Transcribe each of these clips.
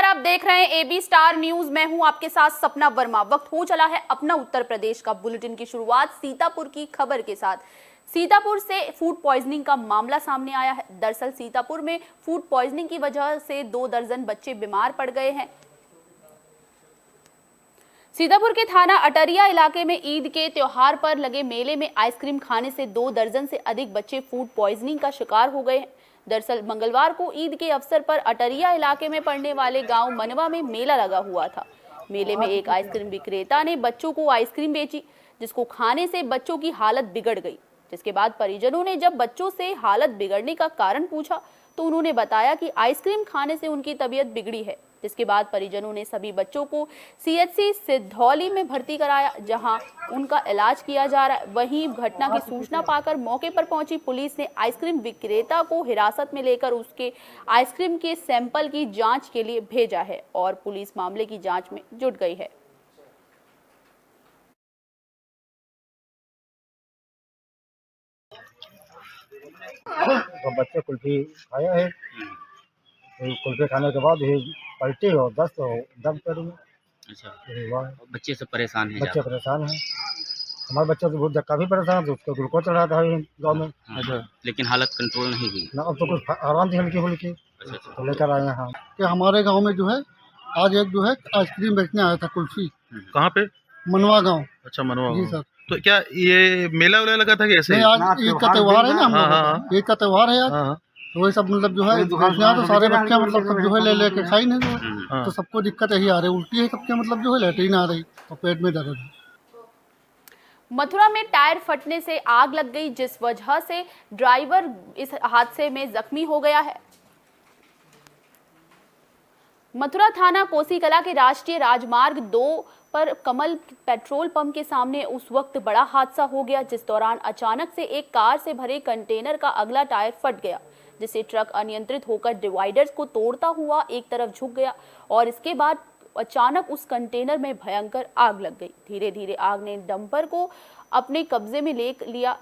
आप देख रहे हैं एबी स्टार न्यूज। मैं हूं आपके साथ सपना वर्मा। वक्त हो चला है अपना उत्तर प्रदेश का। बुलेटिन की शुरुआत सीतापुर की खबर के साथ। सीतापुर से फूड पॉइजनिंग का मामला सामने आया है। दरअसल सीतापुर में फूड पॉइजनिंग की वजह से 2 दर्जन बच्चे बीमार पड़ गए हैं। सीतापुर के थाना अटरिया इलाके में ईद के त्योहार पर लगे मेले में आइसक्रीम खाने से 2 दर्जन से अधिक बच्चे फूड पॉइजनिंग का शिकार हो गए हैं। दरअसल मंगलवार को ईद के अवसर पर अटरिया इलाके में पड़ने वाले गांव मनवा में मेला लगा हुआ था। मेले में एक आइसक्रीम विक्रेता ने बच्चों को आइसक्रीम बेची, जिसको खाने से बच्चों की हालत बिगड़ गई। जिसके बाद परिजनों ने जब बच्चों से हालत बिगड़ने का कारण पूछा तो उन्होंने बताया कि आइसक्रीम खाने से उनकी तबीयत बिगड़ी है। जिसके बाद परिजनों ने सभी बच्चों को सीएचसी सिद्धौली में भर्ती कराया, जहां उनका इलाज किया जा रहा है। वहीं घटना की सूचना पाकर मौके पर पहुंची पुलिस ने आइसक्रीम विक्रेता को हिरासत में लेकर उसके आइसक्रीम के सैंपल की जांच के लिए भेजा है और पुलिस मामले की जांच में जुट गई है। तो बच्चे कुल्फी खाया है, तो कुल्फी खाने के बाद ही पलटी और दस्त और दर्द पैर में। अच्छा, हुआ। बच्चे सब परेशान हैं बच्चे परेशान हैं। हमारे बच्चे तो बहुत काफ़ी परेशान थे, उसको ग्लूकोज चढ़ा था गाँव में। अच्छा, लेकिन हालत कंट्रोल नहीं हुई ना, अब तो कुछ आराम थी हल्की फुल्की। अच्छा। तो लेकर आए यहाँ कि हमारे गांव में जो है आज एक जो है आइसक्रीम बेचने आया था कुल्फी। कहाँ पे? मनवा गांव। अच्छा, मनवा जी गाँव। सर। तो क्या ये मेला वेला लगा था कि ऐसे? नहीं, आज ईद का त्योहार है ना, हम लोगों का ईद का त्योहार है आज। हाँ, तो वही सब मतलब जो है बेचने आया, तो सारे बच्चे मतलब सब जो है ले लेके खाई नहीं जो है। तो सबको दिक्कत यही आ रही, उल्टी है सबके, मतलब जो है लेटरिन आ रही और पेट में दर्द है। मथुरा में टायर फटने से आग लग गई, जिस वजह से ड्राइवर इस हादसे में जख्मी हो गया है। मथुरा थाना कोसीकला के राष्ट्रीय राजमार्ग 2 पर कमल पेट्रोल पंप के सामने उस वक्त बड़ा हादसा हो गया, जिस दौरान अचानक से एक कार से भरे कंटेनर का अगला टायर फट गया, जिससे ट्रक अनियंत्रित होकर डिवाइडर्स को तोड़ता हुआ एक तरफ झुक गया और इसके बाद अचानक उस कंटेनर में भयंकर आग लग गई। धीरे धीरे आग ने डंपर को अपने कब्जे में ले लिया।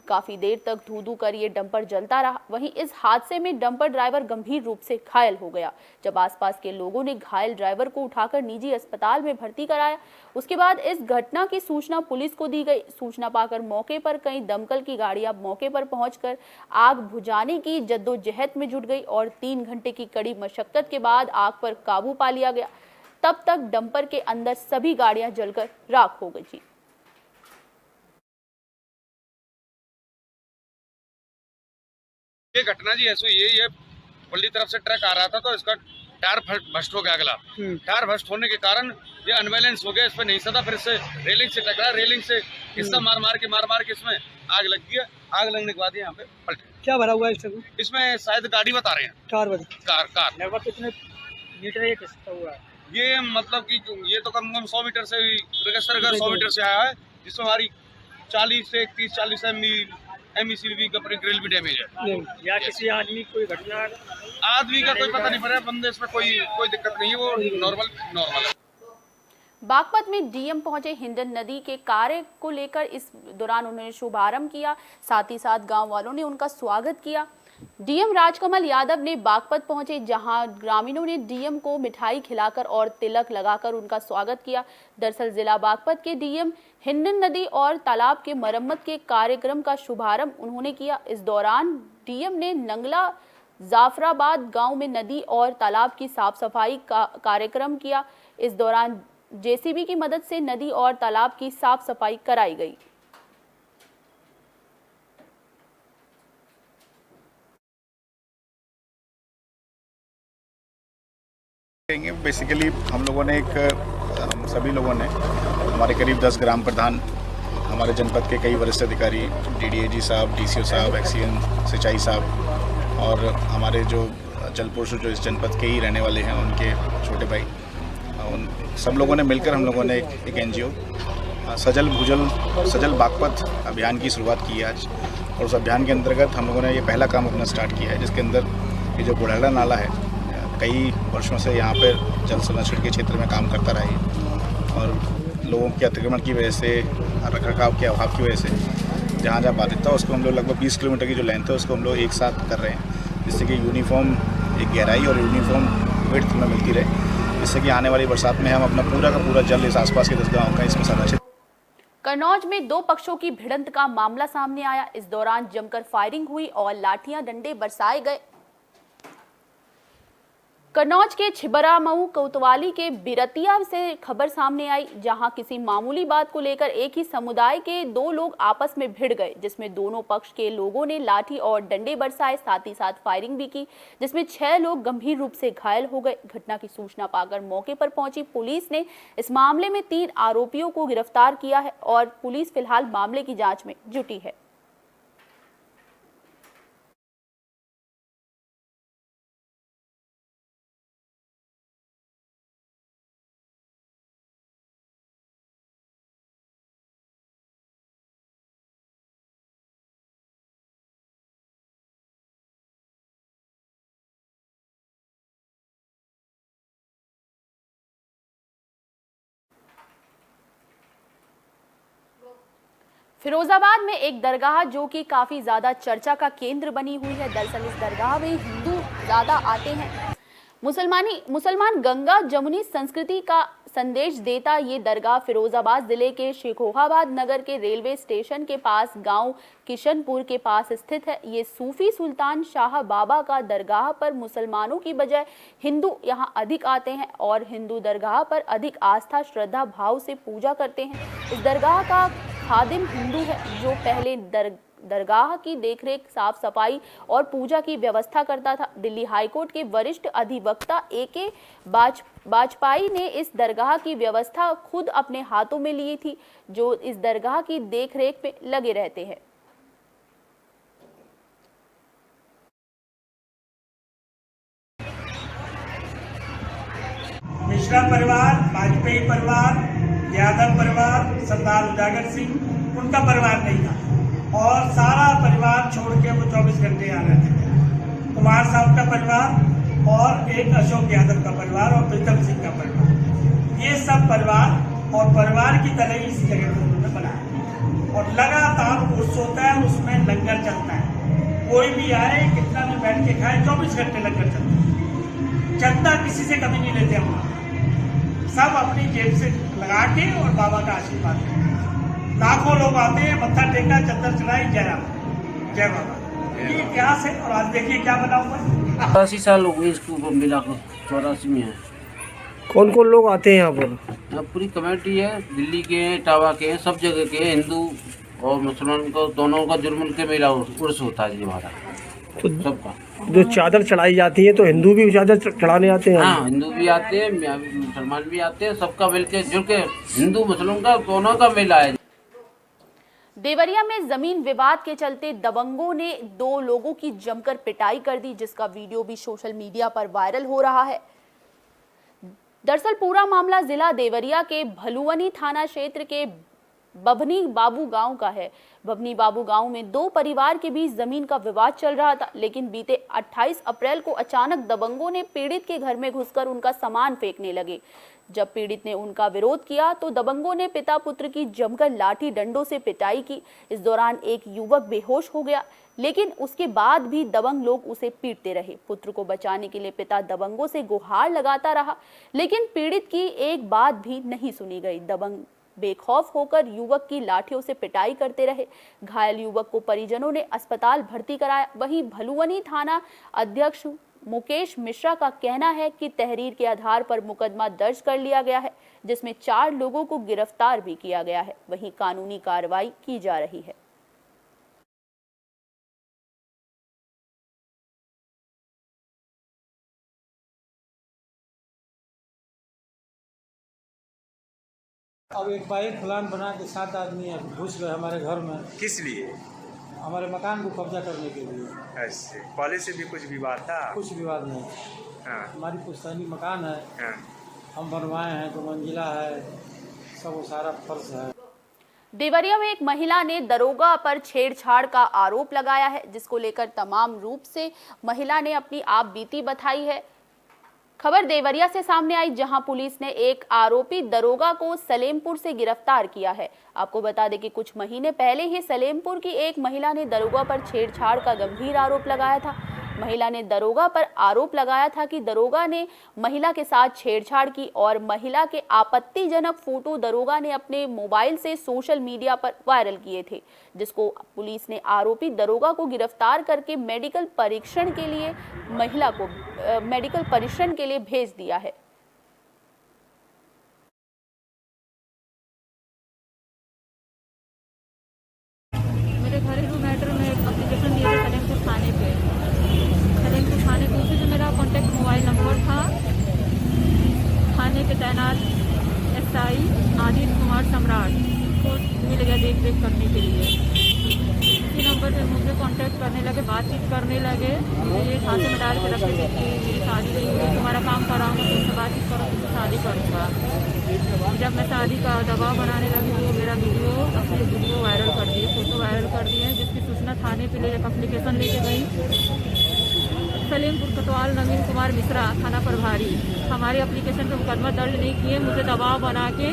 काफी देर तक धू-धू कर ये डंपर जलता रहा। वहीं इस हादसे में डंपर ड्राइवर गंभीर रूप से घायल हो गया। जब आसपास के लोगों ने घायल ड्राइवर को उठाकर निजी अस्पताल में भर्ती कराया, उसके बाद इस घटना की सूचना पुलिस को दी गई। सूचना पाकर मौके पर कई दमकल की गाड़ियां मौके पर पहुंचकर आग बुझाने की जद्दोजहद में जुट गई और 3 घंटे की कड़ी मशक्कत के बाद आग पर काबू पा लिया गया। तब तक डंपर के अंदर सभी गाड़ियां जलकर राख हो गई। ये घटना जी ऐसी हुई है, ये पल्ली तरफ से ट्रक आ रहा था तो इसका टायर भस्ट हो गया। अगला टायर भस्ट होने के कारण ये अनबैलेंस हो गया, इस पर नहीं सदा, फिर से रेलिंग से टकरा, रेलिंग से हिस्सा मार मार के इसमें आग लग गई है। आग लगने के बाद यहाँ पे पलटे। क्या भरा हुआ है इसमें शायद गाड़ी बता रहे हैं, 4 बजे कार लगभग कितने मीटर ये किसका हुआ है? ये मतलब कि ये तो कम 100 मीटर से रजिस्टर का 100 मीटर से आया है, जिसमें हमारी 40 से 30-40 एमईसीवी का ग्रिल भी डैमेज है। या किसी आदमी कोई घटना? आदमी का कोई पता नहीं पड़ा, बंदे इसमें कोई दिक्कत नहीं है, वो नॉर्मल है। बागपत में डीएम पहुंचे हिंडन नदी के कार्य को लेकर। इस दौरान उन्होंने शुभारंभ किया, साथ ही साथ गांव वालों ने उनका स्वागत किया। डीएम राजकमल यादव ने बागपत पहुंचे, जहां ग्रामीणों ने डीएम को मिठाई खिलाकर और तिलक लगाकर उनका स्वागत किया। दरअसल जिला बागपत के डीएम हिंडन नदी और तालाब के मरम्मत के कार्यक्रम का शुभारंभ उन्होंने किया। इस दौरान डीएम ने नंगला जाफराबाद गांव में नदी और तालाब की साफ सफाई का कार्यक्रम किया। इस दौरान जेसीबी की मदद से नदी और तालाब की साफ सफाई कराई गई। बेसिकली हम लोगों ने हम सभी लोगों ने, हमारे करीब 10 ग्राम प्रधान, हमारे जनपद के कई वरिष्ठ अधिकारी, डीडीएजी साहब, डीसीओ साहब, एक्सीएन सिंचाई साहब और हमारे जो जल पुरुष जो इस जनपद के ही रहने वाले हैं, उनके छोटे भाई, उन सब लोगों ने मिलकर हम लोगों ने एक एनजीओ सजल बागपत अभियान की शुरुआत की है आज। और उस अभियान के अंतर्गत हम लोगों ने ये पहला काम अपना स्टार्ट किया है, जिसके अंदर ये जो बुढ़ाड़ा नाला है, कई वर्षों से यहाँ पर जल संरक्षण के क्षेत्र में काम करता रहा है और लोगों के अतिक्रमण की वजह से, रखरखाव के अभाव की वजह से जहाँ जहाँ बाधित था उसको हम लोग लगभग 20 किलोमीटर की जो लेंथ है उसको हम लोग एक साथ कर रहे हैं, जिससे कि यूनिफॉर्म एक गहराई और यूनिफॉर्म विड्थ में मिलती रहे, जिससे कि आने वाली बरसात में हम अपना पूरा का पूरा जल इस आसपास के 10 गाँव का इसमें संरक्षित। कन्नौज में दो पक्षों की भिड़ंत का मामला सामने आया। इस दौरान जमकर फायरिंग हुई और लाठियां डंडे बरसाए गए। कन्नौज के छिबरामऊ कोतवाली के बिरतिया से खबर सामने आई, जहां किसी मामूली बात को लेकर एक ही समुदाय के दो लोग आपस में भिड़ गए, जिसमें दोनों पक्ष के लोगों ने लाठी और डंडे बरसाए, साथ ही साथ फायरिंग भी की, जिसमें 6 लोग गंभीर रूप से घायल हो गए। घटना की सूचना पाकर मौके पर पहुंची पुलिस ने इस मामले में 3 आरोपियों को गिरफ्तार किया है और पुलिस फिलहाल मामले की जांच में जुटी है। फिरोजाबाद में एक दरगाह जो कि काफी ज्यादा चर्चा का केंद्र बनी हुई है। दरअसल इस दरगाह में हिंदू ज्यादा आते हैं। मुसलमान गंगा जमुनी संस्कृति का संदेश देता ये दरगाह फिरोजाबाद जिले के शेखोहाबाद नगर के रेलवे स्टेशन के पास गांव किशनपुर के पास स्थित है। ये सूफी सुल्तान शाह बाबा का दरगाह पर मुसलमानों की बजाय हिंदू यहाँ अधिक आते हैं और हिंदू दरगाह पर अधिक आस्था श्रद्धा भाव से पूजा करते हैं। इस दरगाह का खादिम हिंदू है जो पहले दरगाह की देखरेख, साफ सफाई और पूजा की व्यवस्था करता था। दिल्ली हाईकोर्ट के वरिष्ठ अधिवक्ता AK बाजपाई ने इस दरगाह की व्यवस्था खुद अपने हाथों में ली थी, जो इस दरगाह की देखरेख में लगे रहते हैं। मिश्रा परिवार, वाजपेयी परिवार, यादव परिवार, सरदार उजागर सिंह, उनका परिवार नहीं था और सारा परिवार छोड़ के वो 24 घंटे यहाँ रहते थे। कुमार साहब का परिवार और एक अशोक यादव का परिवार और प्रीतम सिंह का परिवार, ये सब परिवार और परिवार की तरह इस जगह को उन्होंने बनाया और लगातार उर्स होता है, उसमें लंगर चलता है। कोई भी आए, कितना भी बैठ के खाए, 24 घंटे लंगर चलता है। चंदा किसी से कभी नहीं लेते हम, सब अपनी जेब से लगा के और बाबा का आशीर्वाद लेते हैं। लाखों लोग आते हैं, मत्था टेका, चद्दर चढ़ाई, जय राम, जय बाबा। ये इतिहास है और आज देखिए क्या बना हुआ है। 84 साल हो गए इसको मिला को, 84 में है। कौन कौन लोग आते हैं यहाँ पर? यहाँ पूरी कमेटी है, दिल्ली के हैं, इटावा के हैं, सब जगह के, हिंदू और मुसलमान को दोनों का जुर्म के मेला उर्स होता है जी हमारा, तो सबका। जो चादर चढ़ाई जाती है तो हिंदू भी चादर चढ़ाने आते हैं? हाँ, हिंदू भी आते हैं, मुसलमान भी आते हैं, सबका मिलके जुड़ के हिंदू मुसलमान का दोनों का मेला है। देवरिया में जमीन विवाद के चलते दबंगों ने 2 लोगों की जमकर पिटाई कर दी, जिसका वीडियो भी सोशल मीडिया पर वायरल हो रहा है। दरअसल पूरा मामला जिला देवरिया के भलुवनी थाना क्षेत्र के बभनी बाबू गांव का है। बभनी बाबू गांव में 2 परिवार के बीच जमीन का विवाद चल रहा था, लेकिन बीते 28 अप्रैल को अचानक दबंगों ने पीड़ित के घर में घुसकर उनका सामान फेंकने लगे। जब पीड़ित ने उनका विरोध किया तो दबंगों ने पिता पुत्र की जमकर लाठी डंडों से पिटाई की। इस दौरान एक युवक बेहोश हो गया, लेकिन उसके बाद भी दबंग लोग उसे पीटते रहे। पुत्र को बचाने के लिए पिता दबंगों से गुहार लगाता रहा, लेकिन पीड़ित की एक बात भी नहीं सुनी गई। दबंग बेखौफ होकर युवक की लाठियों से पिटाई करते रहे। घायल युवक को परिजनों ने अस्पताल भर्ती कराया। वहीं भलुवनी थाना अध्यक्ष मुकेश मिश्रा का कहना है कि तहरीर के आधार पर मुकदमा दर्ज कर लिया गया है, जिसमें 4 लोगों को गिरफ्तार भी किया गया है। वहीं कानूनी कार्रवाई की जा रही है। अब एक बाइक प्लान बना के 7 आदमी घुस गए हमारे घर में। किस लिए? हमारे मकान को कब्जा करने के लिए। ऐसे कॉलेज से भी कुछ विवाद था? कुछ विवाद नहीं। हाँ। हमारी पुश्तैनी मकान है। हाँ। हम बनवाए हैं, 2 मंजिला है, सब वो सारा फर्श है। देवरिया में एक महिला ने दरोगा पर छेड़छाड़ का आरोप लगाया है, जिसको लेकर तमाम रूप से महिला ने अपनी आप बीती बताई है। खबर देवरिया से सामने आई, जहां पुलिस ने एक आरोपी दरोगा को सलेमपुर से गिरफ्तार किया है। आपको बता दें कि कुछ महीने पहले ही सलेमपुर की एक महिला ने दरोगा पर छेड़छाड़ का गंभीर आरोप लगाया था। महिला ने दरोगा पर आरोप लगाया था कि दरोगा ने महिला के साथ छेड़छाड़ की और महिला के आपत्तिजनक फोटो दरोगा ने अपने मोबाइल से सोशल मीडिया पर वायरल किए थे, जिसको पुलिस ने आरोपी दरोगा को गिरफ्तार करके मेडिकल परीक्षण के लिए भेज दिया है। मेरे घरेलू मैटर में एक एप्लीकेशन दिया था सलेमपुर थाने पे। सलेमपुर थाने पे उसी से मेरा कॉन्टैक्ट मोबाइल नंबर था। थाने पे तैनात SI आदित्य कुमार सम्राट को मिल गया देख रेख करने के लिए। इसी नंबर पे मुझे कांटेक्ट करने लगे, बातचीत करने लगे। ये खांसे में डाल के रखे थे कि मेरी शादी नहीं हुई, तुम्हारा काम कराऊंगा, तुमसे बातचीत करो, तुमसे शादी करूँगा। जब मैं शादी का दबाव बनाने लगी तो मेरा वीडियो वायरल कर दिए, फोटो वायरल कर दिए, जिसकी सूचना थाने पे ले एक एप्लीकेशन लेके गई। सलेमपुर कोतवाल नवीन कुमार मिश्रा थाना प्रभारी हमारे एप्लीकेशन पे मुकदमा दर्ज नहीं किए, मुझे दबाव बना के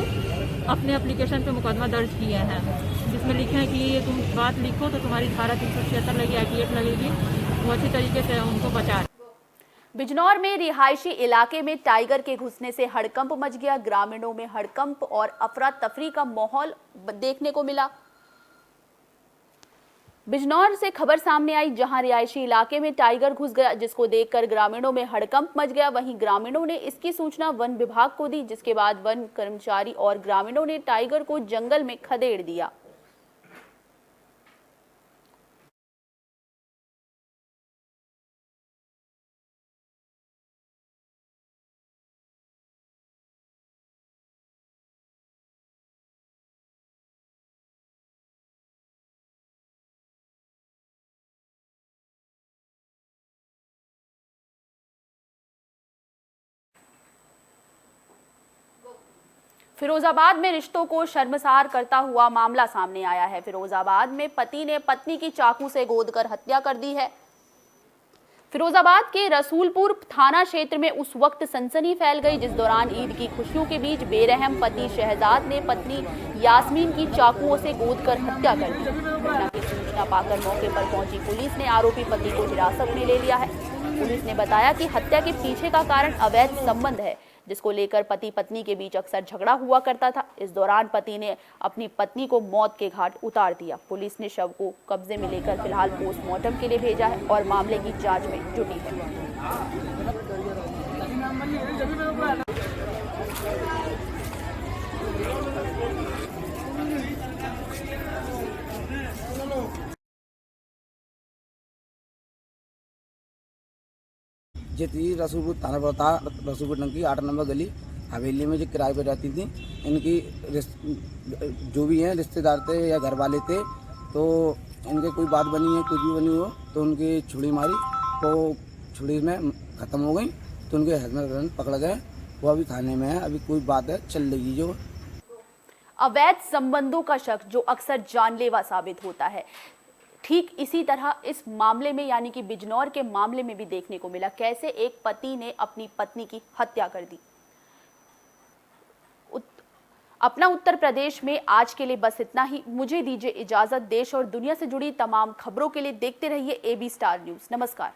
अपने एप्लीकेशन पे मुकदमा दर्ज किए हैं, जिसमें लिखे हैं कि ये तुम बात लिखो तो तुम्हारी धारा 376 लगी, IPF लगेगी। वो अच्छी तरीके से उनको बचा। बिजनौर में रिहायशी इलाके में टाइगर के घुसने से हड़कंप मच गया। ग्रामीणों में हड़कंप और अफरा तफरी का माहौल देखने को मिला। बिजनौर से खबर सामने आई, जहां रिहायशी इलाके में टाइगर घुस गया, जिसको देखकर ग्रामीणों में हड़कंप मच गया। वहीं ग्रामीणों ने इसकी सूचना वन विभाग को दी, जिसके बाद वन कर्मचारी और ग्रामीणों ने टाइगर को जंगल में खदेड़ दिया। फिरोजाबाद में रिश्तों को शर्मसार करता हुआ मामला सामने आया है। फिरोजाबाद में पति ने पत्नी की चाकू से गोदकर हत्या कर दी है। फिरोजाबाद के रसूलपुर थाना क्षेत्र में उस वक्त सनसनी फैल गई, जिस दौरान ईद की खुशियों के बीच बेरहम पति शहजाद ने पत्नी यास्मीन की चाकुओं से गोदकर हत्या कर दी। घटना की सूचना पाकर मौके पर पहुंची पुलिस ने आरोपी पति को हिरासत में ले लिया है। पुलिस ने बताया कि हत्या के पीछे का कारण अवैध संबंध है, जिसको लेकर पति पत्नी के बीच अक्सर झगड़ा हुआ करता था। इस दौरान पति ने अपनी पत्नी को मौत के घाट उतार दिया। पुलिस ने शव को कब्जे में लेकर फिलहाल पोस्टमार्टम के लिए भेजा है और मामले की जांच में जुटी है। जितनी रसूलपुर थाना पड़ता, रसूलपुर टंकी 8 नंबर गली हवेली में जो किराए पर रहती थी, इनकी जो भी हैं रिश्तेदार थे या घर वाले थे, तो इनके कोई बात बनी है, कुछ भी बनी हो, तो उनकी छुरी मारी, तो छुरी में ख़त्म हो गई, तो उनके हस्बैंड पकड़ गए। वो अभी थाने में है, अभी कोई बात है चल रही। जो अवैध संबंधों का शक जो अक्सर जानलेवा साबित होता है, ठीक इसी तरह इस मामले में यानी कि बिजनौर के मामले में भी देखने को मिला, कैसे एक पति ने अपनी पत्नी की हत्या कर दी। अपना उत्तर प्रदेश में आज के लिए बस इतना ही। मुझे दीजिए इजाजत। देश और दुनिया से जुड़ी तमाम खबरों के लिए देखते रहिए AB स्टार न्यूज़। नमस्कार।